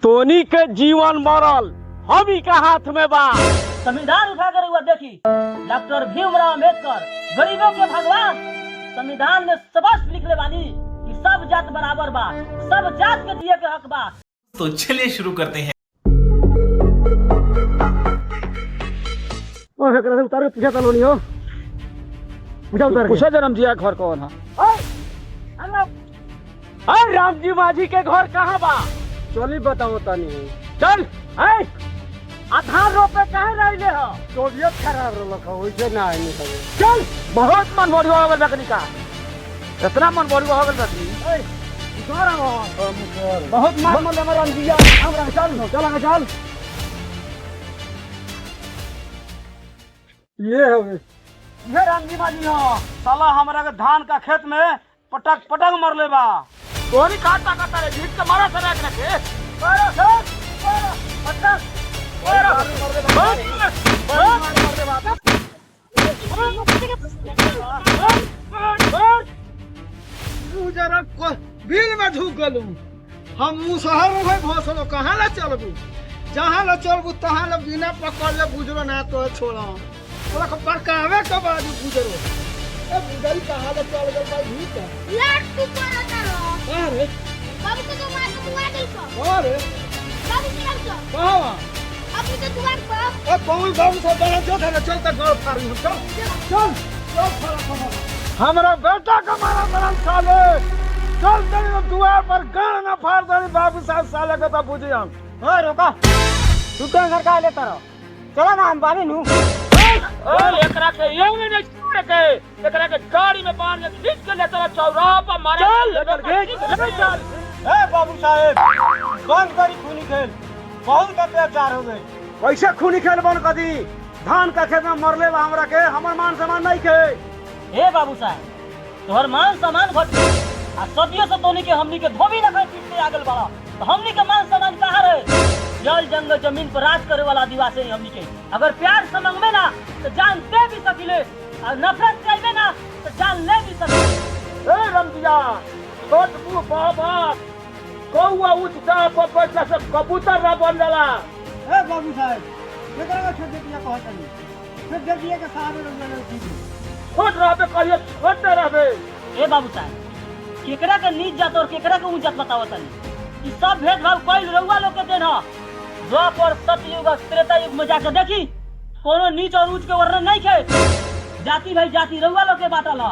तोनी के जीवन मरल हम ही का हाथ में बा। संविधान उठा कर हुआ देखी डॉक्टर भीमराव अम्बेडकर गरीबों के भगवान। संविधान में स्पष्ट लिखले बानी कि सब जात बराबर बा, सब जात के दिए के हक बा। तो चलिए शुरू करते हैं। उतार पूछा चलो नहीं हो पूछा जन्म जी घर कौन है? राम जी माझी के घर कहाँ बा? चली बताओ तनी। चल आधार रोपे कहे रहिले हो? तबियत खराब रहा वैसे ना आए चल। बहुत मन बड़ी हो गल बकरी का, इतना मन बड़ी हो गल बकरी बहुत मन मन राम जी हमरा चल चल चल। ये राम जी माझी हो साला हमरा के धान का खेत में पटक पटक मर ले बा। तोरी काटा काटा रे जीत के मारा सरा के रखे मारा सर पटक ओरा मर दे बा। तू जरा बिल में ढूक गलू हम मुसहर में भसलो कहां ला चलबू? जहां ला चलबू तहां ला बिना पकड़ ले बुझरो ना तो छोड़ा ओला को परकावे के बाद बुझरो ए बुझरी कहां ला चल गल भाई भूत लाट तू करता रो। अरे बाबू तो मार के दुआ दे सो। अरे बाबू चल चल कहां अभी तो दुआ पर ए कौन बाबू से बड़ा जो था चल तक गल फाड़ी चल चल चल फरा हमरा बेटा का मारा मरल साले चल तेरे दुआ पर गान ना फाड़ दे बाबू साहब साले का तो बुझी हम। ओए रुका तू तो घर का लेता रहो चला ना हम बानी नु। ओए एकरा के ये नहीं छोड़ के एकरा के गाड़ी में बांध के खींच के ले चला चौराहा पर मारे चल चल। ए बाबू साहब बंद करी खूनी खेल, बहुत अत्याचार हो गए। कैसे खूनी खेल बंद कर दी? धान का खेत में मरले बा हमरा के हमर मान सम्मान नहीं के। ए बाबू साहब तोहर मान सम्मान घट आ सदियों से तोनी के हमनी के धोबी न कर पीछे आगल बड़ा तो हमनी के मान सम्मान कहां रहे? जल जंगल जमीन पर राज करे वाला आदिवासी हमनी के अगर प्यार से मांगबे ना तो जान दे भी सकिले और नफरत चाहिए ना तो जान ले भी सकिले। ए रमदिया छोट मुंह बाबा कौवा उठ जा पपटा से कबूतर ना बनला। ए बाबू साहब एकरा का छोड़ दिया कहत नहीं फिर जब दिए के सारे रंगल दी छोट रहबे कहियो छोट रहबे। ए बाबू साहब केकरा के नीच जात और केकरा के ऊंच जात बतावत नहीं। ई सब भेदभाव कइल रहुआ लोग के देन ह। द्वापर सतयुग त्रेता युग में जाके देखी कोनो नीच और ऊंच के वर्णन नहीं खे। जाति भाई जाति रहुआ लोग के बाटल ह।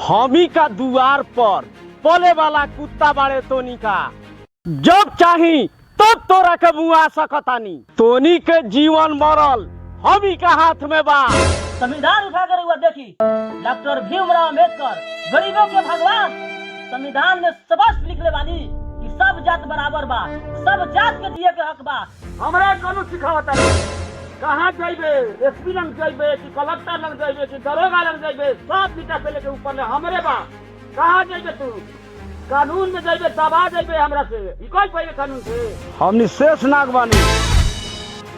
हमी का दुआर पर पले वाला कुत्ता बाड़े तोनी का जब चाही तब तोरा के मुआ सकतानी। तोनी के जीवन मरल हम ही का हाथ में बा। संविधान उठा कर हुआ देखी डॉक्टर भीमराव अम्बेडकर गरीबों के भगवान। संविधान में स्पष्ट लिखले बानी कि सब जात बराबर बा, सब जात के दिए के हक बा। हमरा कानून सिखावता है कहां जाइबे? एसपी लंग जाइबे कि कलेक्टर लंग जाइबे कि दरोगा लंग जाइबे? सब बीटा से लेके ऊपर ले हमरे बा। कहां जाइबे तू? कानून में जाइबे दबा जाइबे हमरा से। ई कोई पहिले कानून से हमनी शेष नाग बानी।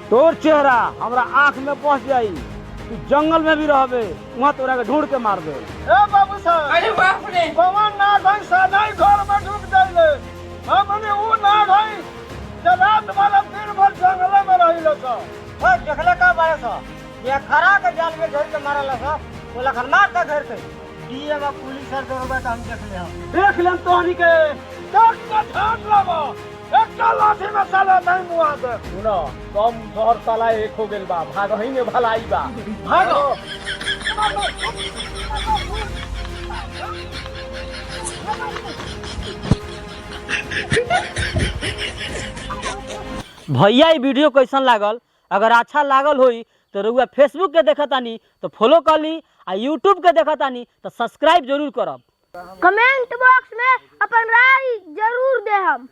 तोर चेहरा हमरा आंख में पहुंच जाई तू जंगल में भी रहबे वहां तोरा के ढूंढ के मार दे। ए बाबू साहब अरे बाप रे कौन ना ढंग से नहीं घर में ढुक जाइले हमने वो ना ढंग जे रात वाला दिन भर जंगल में रहिलो छ। ओए देखले का बारे छ ये खरा के जाल में घेर के मारला छ बोला खन मार के घेर के डीए में पुलिस सर दरोगा हम देख लेम तोहनी के तक का ठाट लाबो एक लाठी में साला नहीं मुआ दे। सुनो कम शहर साला एक हो गेल बा भागही में भलाई बा भागो। भैया ये वीडियो कैसन लागल? अगर अच्छा लागल होई तो रउआ फेसबुक के देखतानी तो फॉलो कर ली आ यूट्यूब के देखतानी तो सब्सक्राइब जरूर करब। कमेंट बॉक्स में अपन राय जरूर दे हम।